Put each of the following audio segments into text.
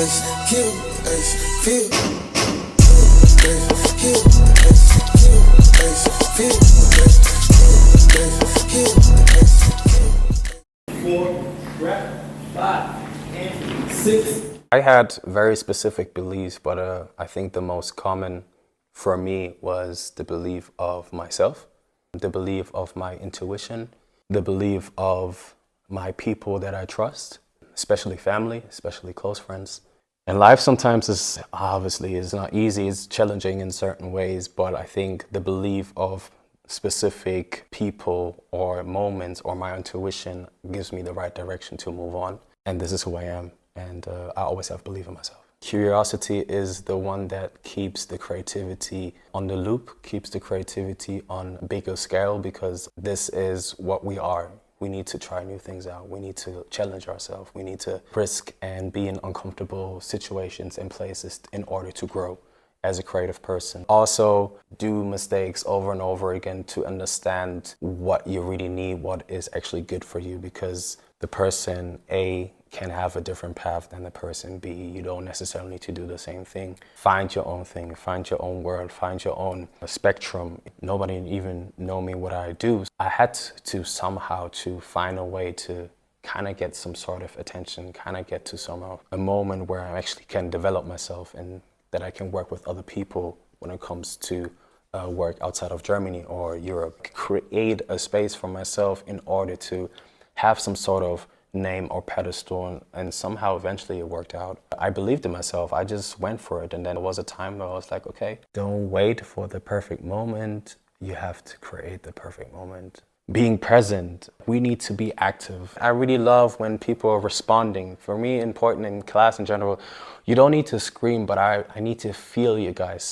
I had very specific beliefs, but I think the most common for me was the belief of myself, the belief of my intuition, the belief of my people that I trust, especially family, especially close friends. And life sometimes is not easy, it's challenging in certain ways, but I think the belief of specific people or moments or my intuition gives me the right direction to move on. And this is who I am. And I always have belief in myself. Curiosity is the one that keeps the creativity on the loop, keeps the creativity on a bigger scale, because this is what we are. We need to try new things out. We need to challenge ourselves. We need to risk and be in uncomfortable situations and places in order to grow as a creative person. Also, do mistakes over and over again to understand what you really need, what is actually good for you, because the person A can have a different path than the person B. You don't necessarily need to do the same thing. Find your own thing, find your own world, find your own spectrum. Nobody even know me what I do. I had to somehow to find a way to kind of get some sort of attention, kind of get to a moment where I actually can develop myself and that I can work with other people when it comes to work outside of Germany or Europe. Create a space for myself in order to have some sort of name or pedestal, and somehow eventually it worked out. I believed in myself, I just went for it, and then there was a time where I was like, okay, don't wait for the perfect moment, you have to create the perfect moment. Being present, we need to be active. I really love when people are responding. For me, important in class in general, you don't need to scream, but I need to feel you guys.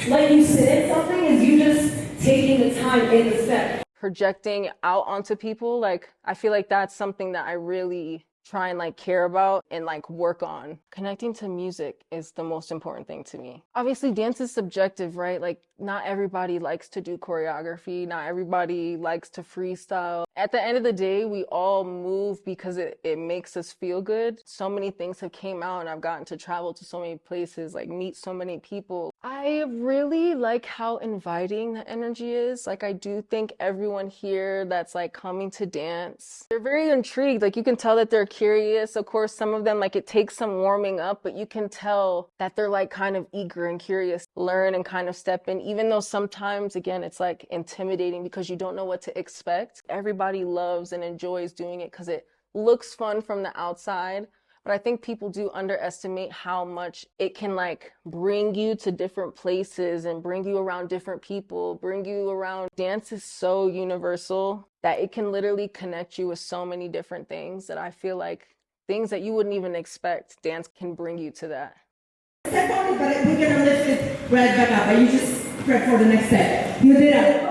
Like you said, something is you just taking the time in the step. Projecting out onto people, like I feel like that's something that I really try and like care about and like work on. Connecting to music is the most important thing to me. Obviously dance is subjective, right? Like not everybody likes to do choreography, not everybody likes to freestyle. At the end of the day, we all move because it makes us feel good. So many things have came out and I've gotten to travel to so many places, like meet so many people. I really like how inviting the energy is. Like I do think everyone here that's like coming to dance, they're very intrigued. Like you can tell that they're curious. Of course, some of them, like it takes some warming up, but you can tell that they're like kind of eager and curious to learn and kind of step in, even though sometimes, again, it's like intimidating because you don't know what to expect. Everybody loves and enjoys doing it because it looks fun from the outside. But I think people do underestimate how much it can like bring you to different places and bring you around different people, bring you around. Dance is so universal that it can literally connect you with so many different things that I feel like things that you wouldn't even expect, dance can bring you to that. Step on it, but we're gonna lift it right back up. And you just prep for the next step. You did it.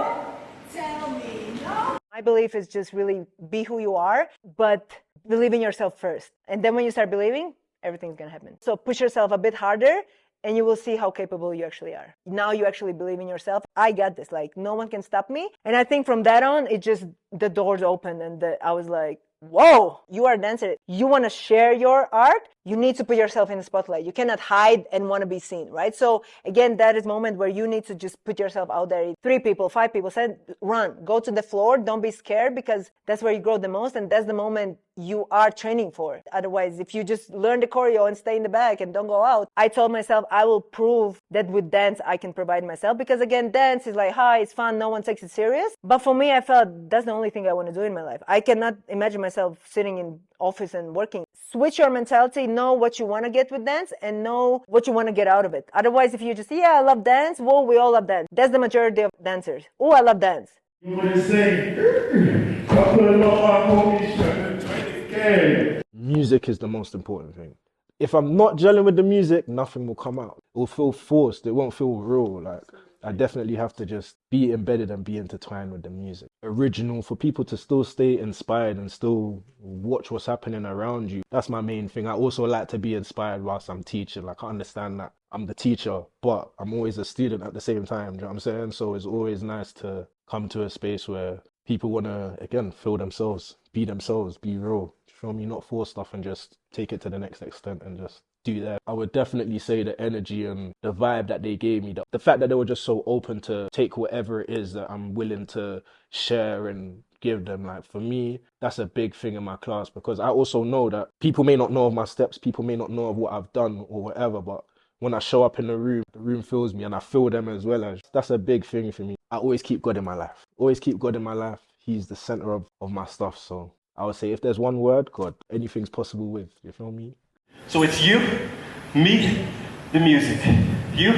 Tell me, no? My belief is just really be who you are, but believe in yourself first. And then when you start believing, everything's gonna happen. So push yourself a bit harder and you will see how capable you actually are. Now you actually believe in yourself. I got this, like no one can stop me. And I think from that on, it just, the doors opened and I was like, whoa, you are a dancer. You wanna share your art, you need to put yourself in the spotlight. You cannot hide and wanna be seen, right? So again, that is a moment where you need to just put yourself out there. 3 people, 5 people said, run, go to the floor, don't be scared, because that's where you grow the most and that's the moment you are training for. Otherwise, if you just learn the choreo and stay in the back and don't go out, I told myself I will prove that with dance I can provide myself, because again, dance is like, hi, it's fun, no one takes it serious. But for me, I felt that's the only thing I want to do in my life. I cannot imagine myself sitting in office and working. Switch your mentality, know what you want to get with dance and know what you want to get out of it. Otherwise, if you just, yeah, I love dance, well, we all love dance. That's the majority of dancers. Oh, I love dance. You want to say, I put a lot on my shirt, 20K. Music is the most important thing. If I'm not gelling with the music, nothing will come out. It will feel forced. It won't feel real. Like, I definitely have to just be embedded and be intertwined with the music. Original, for people to still stay inspired and still watch what's happening around you. That's my main thing. I also like to be inspired whilst I'm teaching. Like, I understand that I'm the teacher, but I'm always a student at the same time. Do you know what I'm saying? So it's always nice to come to a space where people want to, again, feel themselves, be real. Feel me? Not force stuff and just take it to the next extent and just do that. I would definitely say the energy and the vibe that they gave me, the fact that they were just so open to take whatever it is that I'm willing to share and give them. Like for me, that's a big thing in my class, because I also know that people may not know of my steps, people may not know of what I've done or whatever, but when I show up in the room fills me and I feel them as well. As that's a big thing for me. I always keep God in my life. Always keep God in my life. He's the center of my stuff. So I would say if there's one word, God, anything's possible with. You feel me? So it's you, me, the music. You,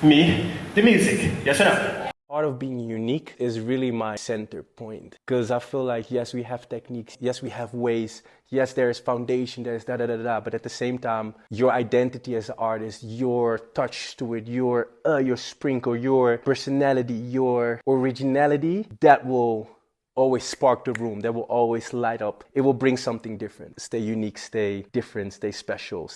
me, the music. Yes or no? Part of being unique is really my center point, because I feel like, yes, we have techniques, yes, we have ways, yes, there's foundation, there's da-da-da-da, but at the same time, your identity as an artist, your touch to it, your sprinkle, your personality, your originality, that will always spark the room, that will always light up. It will bring something different. Stay unique, stay different, stay special,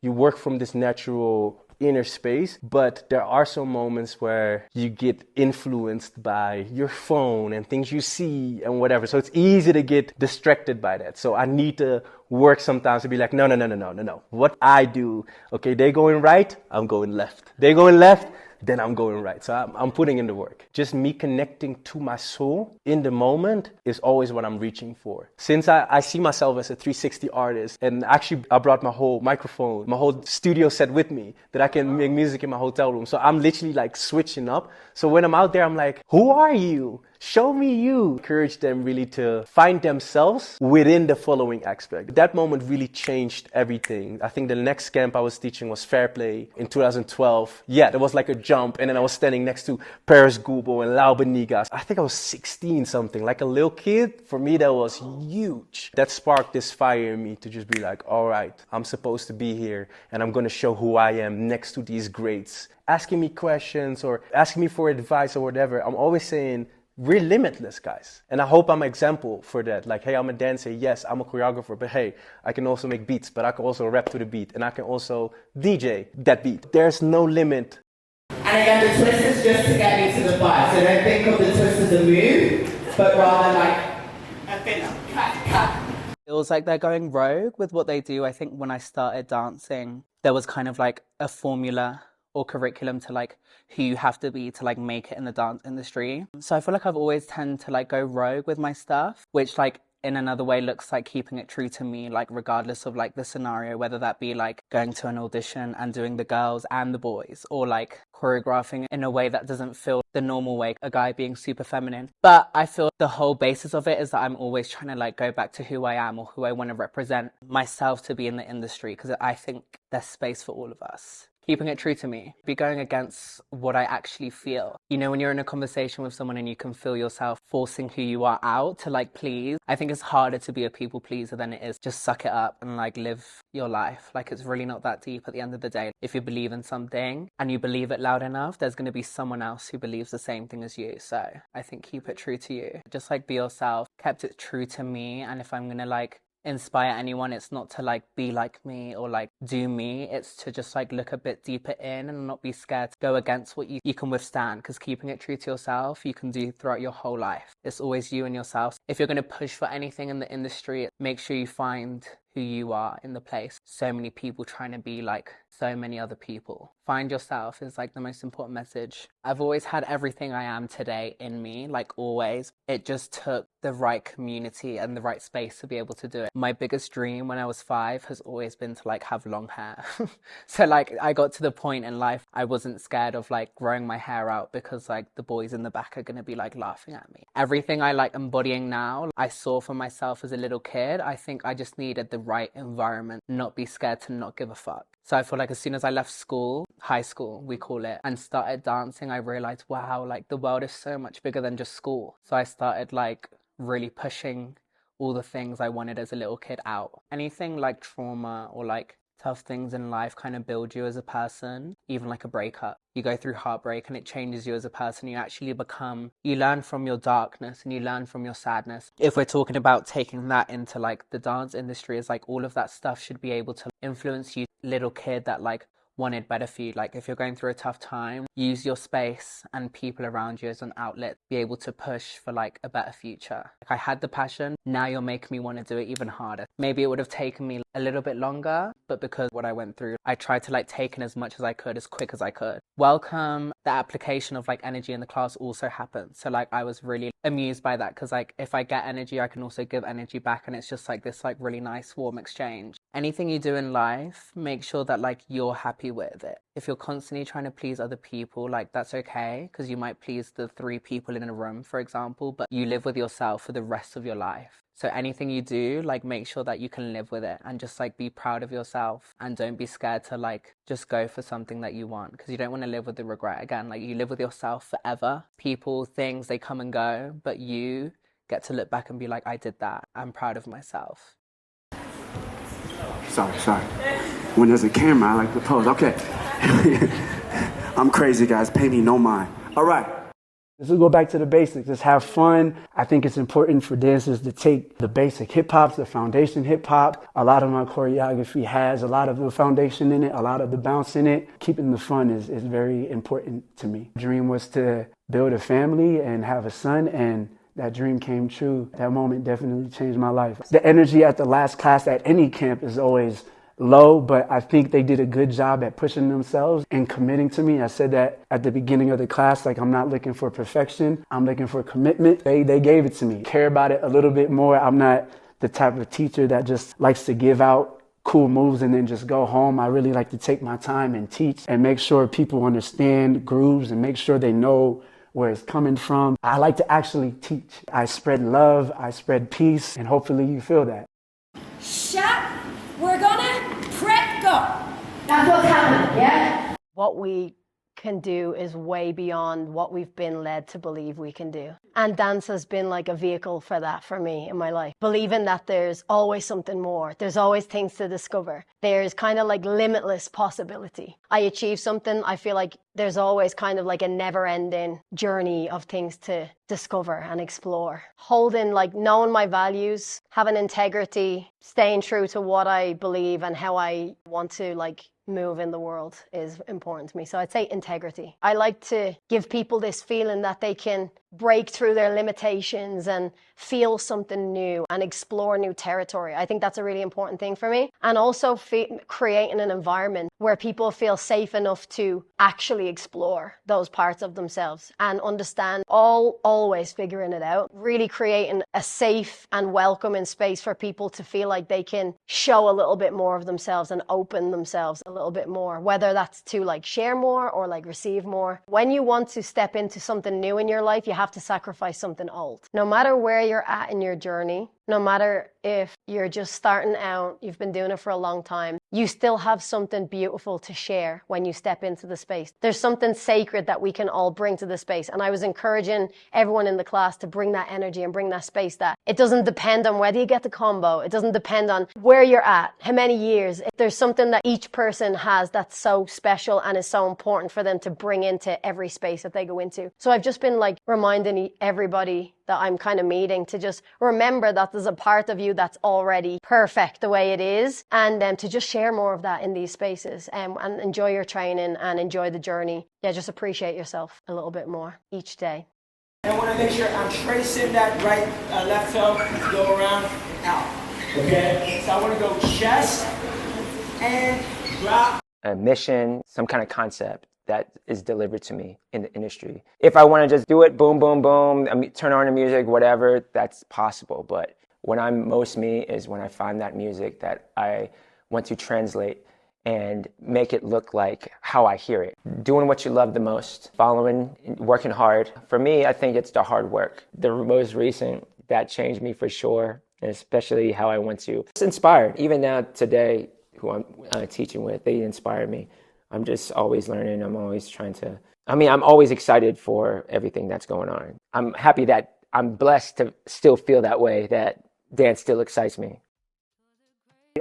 You work from this natural inner space, but there are some moments where you get influenced by your phone and things you see and whatever. So it's easy to get distracted by that. So I need to work sometimes to be like, no. What I do, okay, they going right, I'm going left. They going left, then I'm going right. So I'm putting in the work. Just me connecting to my soul in the moment is always what I'm reaching for. Since I see myself as a 360 artist, and actually I brought my whole microphone, my whole studio set with me, that I can make music in my hotel room. So I'm literally like switching up. So when I'm out there, I'm like, who are you? Show me you. Encourage them really to find themselves within the following aspect. That moment really changed everything. I think the next camp I was teaching was Fair Play in 2012. Yeah, there was like a jump, and then I was standing next to Paris Gubo and Lyle Beniga. I think I was 16 something, like a little kid. For me, that was huge. That sparked this fire in me to just be like, all right, I'm supposed to be here, and I'm gonna show who I am next to these greats. Asking me questions or asking me for advice or whatever, I'm always saying, we're limitless, guys. And I hope I'm an example for that. Like, hey, I'm a dancer. Yes, I'm a choreographer. But hey, I can also make beats, but I can also rap to the beat. And I can also DJ that beat. There's no limit. And again, the twist is just to get me to the vibe. So don't think of the twist as a move, but rather like a filler. Cut. It was like they're going rogue with what they do. I think when I started dancing, there was kind of like a formula or curriculum to like who you have to be to like make it in the dance industry. So I feel like I've always tend to like go rogue with my stuff, which like in another way looks like keeping it true to me, like regardless of like the scenario, whether that be like going to an audition and doing the girls and the boys, or like choreographing in a way that doesn't feel the normal way, a guy being super feminine. But I feel the whole basis of it is that I'm always trying to like go back to who I am or who I want to represent myself to be in the industry, because I think there's space for all of us. Keeping it true to me, be going against what I actually feel. You know, when you're in a conversation with someone and you can feel yourself forcing who you are out to like please, I think it's harder to be a people pleaser than it is just suck it up and like live your life. Like it's really not that deep at the end of the day. If you believe in something and you believe it loud enough, there's going to be someone else who believes the same thing as you. So I think keep it true to you. Just like be yourself, kept it true to me. And if I'm going to like inspire anyone, it's not to like be like me or like do me, it's to just like look a bit deeper in and not be scared to go against what you can withstand, because keeping it true to yourself you can do throughout your whole life. It's always you and yourself. If you're going to push for anything in the industry, make sure you find who you are in the place. So many people trying to be like so many other people. Find yourself is like the most important message. I've always had everything I am today in me, like always. It just took the right community and the right space to be able to do it. My biggest dream when I was 5 has always been to like have long hair. So like I got to the point in life I wasn't scared of like growing my hair out, because like the boys in the back are going to be like laughing at me. Everything I like embodying now, I saw for myself as a little kid. I think I just needed the right environment, not be scared to not give a fuck. So I feel like as soon as I left school, high school we call it, and started dancing, I realized, wow, like the world is so much bigger than just school. So I started like really pushing all the things I wanted as a little kid out. Anything like trauma or like tough things in life kind of build you as a person, even like a breakup. You go through heartbreak and it changes you as a person. You actually you learn from your darkness and you learn from your sadness. If we're talking about taking that into like the dance industry, is like all of that stuff should be able to influence you, little kid that like wanted better for you. Like if you're going through a tough time, use your space and people around you as an outlet, be able to push for like a better future. Like I had the passion, now you're making me want to do it even harder. Maybe it would have taken me a little bit longer, but because what I went through, I tried to like take in as much as I could, as quick as I could. Welcome, the application of like energy in the class also happened. So like I was really amused by that, because like if I get energy, I can also give energy back, and it's just like this like really nice warm exchange. Anything you do in life, make sure that like you're happy with it. If you're constantly trying to please other people, like that's okay, because you might please the 3 people in a room, for example, but you live with yourself for the rest of your life. So anything you do, like make sure that you can live with it and just like be proud of yourself, and don't be scared to like just go for something that you want, because you don't want to live with the regret again. Like you live with yourself forever. People, things, they come and go, but you get to look back and be like, I did that. I'm proud of myself. Sorry. When there's a camera, I like to pose. Okay. I'm crazy, guys. Pay me no mind. All right. Let's go back to the basics. Let's have fun. I think it's important for dancers to take the basic hip hops, the foundation hip hop. A lot of my choreography has a lot of the foundation in it, a lot of the bounce in it. Keeping the fun is very important to me. Dream was to build a family and have a son, and that dream came true. That moment definitely changed my life. The energy at the last class at any camp is always low, but I think they did a good job at pushing themselves and committing to me. I said that at the beginning of the class, like I'm not looking for perfection, I'm looking for commitment. They gave it to me. Care about it a little bit more. I'm not the type of teacher that just likes to give out cool moves and then just go home. I really like to take my time and teach and make sure people understand grooves and make sure they know where it's coming from. I like to actually teach. I spread love, I spread peace, and hopefully you feel that. Shut. We're gonna prep go. That's what's happening, yeah? What we can do is way beyond what we've been led to believe we can do. And dance has been like a vehicle for that for me in my life. Believing that there's always something more. There's always things to discover. There's kind of like limitless possibility. I achieve something, I feel like there's always kind of like a never-ending journey of things to discover and explore. Holding, like knowing my values, having integrity, staying true to what I believe and how I want to like move in the world is important to me. So I'd say integrity. I like to give people this feeling that they can break through their limitations and feel something new and explore new territory. I think that's a really important thing for me. And also creating an environment where people feel safe enough to actually explore those parts of themselves and understand, always figuring it out. Really creating a safe and welcoming space for people to feel like they can show a little bit more of themselves and open themselves a little bit more, whether that's to like share more or like receive more. When you want to step into something new in your life, you have to sacrifice something old. No matter where you're at in your journey, no matter if you're just starting out, you've been doing it for a long time, you still have something beautiful to share when you step into the space. There's something sacred that we can all bring to the space. And I was encouraging everyone in the class to bring that energy and bring that space, that it doesn't depend on whether you get the combo. It doesn't depend on where you're at, how many years. If there's something that each person has that's so special and is so important for them to bring into every space that they go into. So I've just been like reminding everybody that I'm kind of meeting to just remember that there's a part of you that's already perfect the way it is, and to just share more of that in these spaces, and enjoy your training and enjoy the journey. Yeah, just appreciate yourself a little bit more each day. I want to make sure I'm tracing that right, left toe to go around and out. Okay? So I want to go chest and drop. A mission, some kind of concept that is delivered to me in the industry. If I want to just do it, boom, boom, boom, turn on the music, whatever, that's possible. But when I'm most me is when I find that music that I want to translate and make it look like how I hear it. Doing what you love the most, following, working hard. For me, I think it's the hard work. The most recent, that changed me for sure, and especially how I want to. It's inspired. Even now, today, who I'm teaching with, they inspire me. I'm just always learning. I'm always I'm always excited for everything that's going on. I'm happy that I'm blessed to still feel that way, that dance still excites me.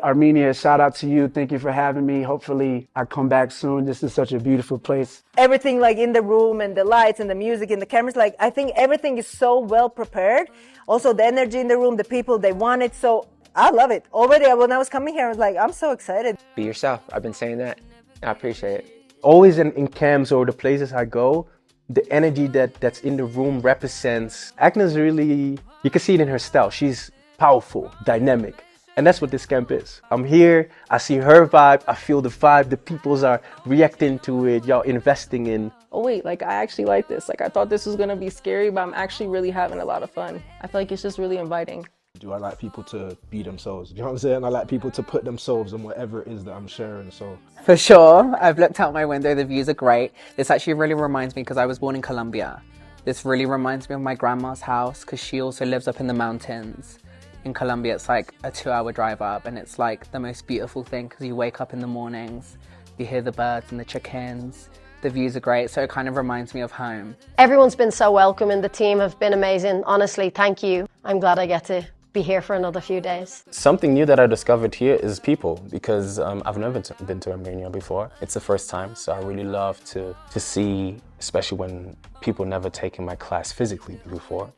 Armenia, shout out to you. Thank you for having me. Hopefully I come back soon. This is such a beautiful place. Everything like in the room and the lights and the music and the cameras, like I think everything is so well prepared. Also the energy in the room, the people, they want it. So I love it. Already when I was coming here, I was like, I'm so excited. Be yourself. I've been saying that I appreciate it. Always in camps or the places I go, the energy that's in the room represents, Agnes really, you can see it in her style. She's powerful, dynamic. And that's what this camp is. I'm here, I see her vibe, I feel the vibe, the peoples are reacting to it, y'all investing in. Oh wait, like I actually like this. Like I thought this was gonna be scary, but I'm actually really having a lot of fun. I feel like it's just really inviting. Do I like people to be themselves? You know what I'm saying? I like people to put themselves in whatever it is that I'm sharing, so. For sure, I've looked out my window, the views are great. This actually really reminds me, because I was born in Colombia. This really reminds me of my grandma's house, because she also lives up in the mountains. In Colombia, it's like a 2-hour drive up, and it's like the most beautiful thing because you wake up in the mornings, you hear the birds and the chickens, the views are great, so it kind of reminds me of home. Everyone's been so welcoming, the team have been amazing. Honestly, thank you. I'm glad I get to be here for another few days. Something new that I discovered here is people, because I've never been to Armenia before. It's the first time, so I really love to see, especially when people never taken my class physically before.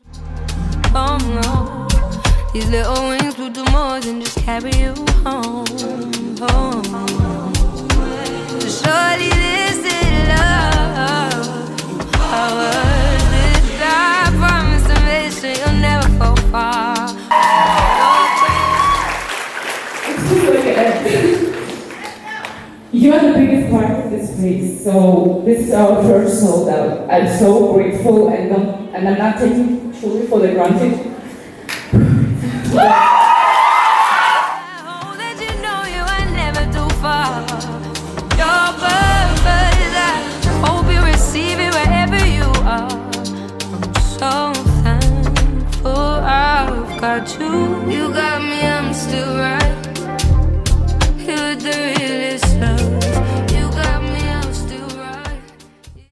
Oh no. These little wings will do more than just carry you home, home. So surely this is love. Ours is I promise to make sure you'll never fall far. You are the biggest part of this place, so this is our first sold out. I'm so grateful, and I'm not taking truly for the granted. Got you